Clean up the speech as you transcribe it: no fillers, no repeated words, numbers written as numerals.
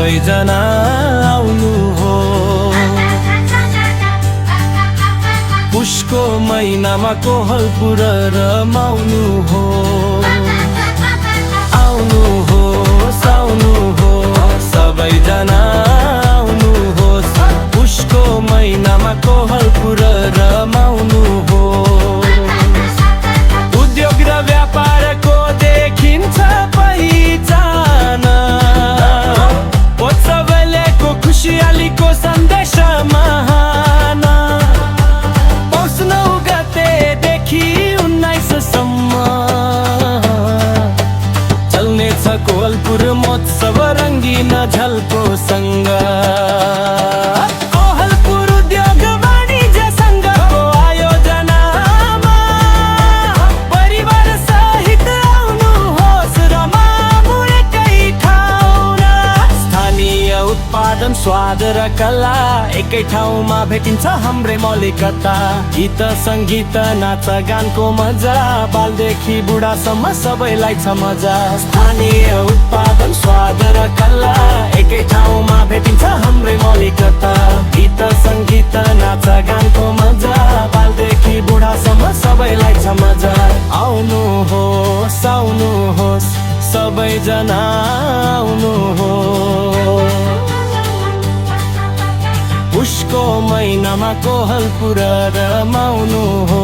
सबैजना आउनु हो। पुषको महिनामा कोहलपुर रमाउनु हो। आउनु हो आउनु हो सबैजना आउनु हो। पुषको महिनामा कोहलपुर रमाउनु हो। उद्योग र व्यापारको देखिन्छ पहिचान। उत्सवलेको खुसियालीको सन्देश महान। पौष 9 गतेदेखि 19 सम्म चल्नेछ कोहलपुर महोत्सव रङ्गिन झल्कोसँग। कोहलपुर उद्योग वाणिज्य सङ्घको आयोजनामा परिवार सहित आउनुहोस् रमाउँ एकै ठाउँमा। स्थानीय उत्पादन स्वाद र कला एकै ठाउँमा भेटिन्छ हाम्रै मौलिकता। गीत सङ्गीत नाच गानको मजा बालदेखि बुढासम्म सबैलाई छ मजा। स्थानीय उत्पादन स्वाद र कला एकै ठाउँमा भेटिन्छ हाम्रै मौलिकता। गीत सङ्गीत नाच गानको मजा बालदेखि बुढासम्म सबैलाई छ मजा। आउनुहोस् आउनुहोस् सबैजना आउनु हो। पुषको महिनामा कोहलपुर रमाउनु हो।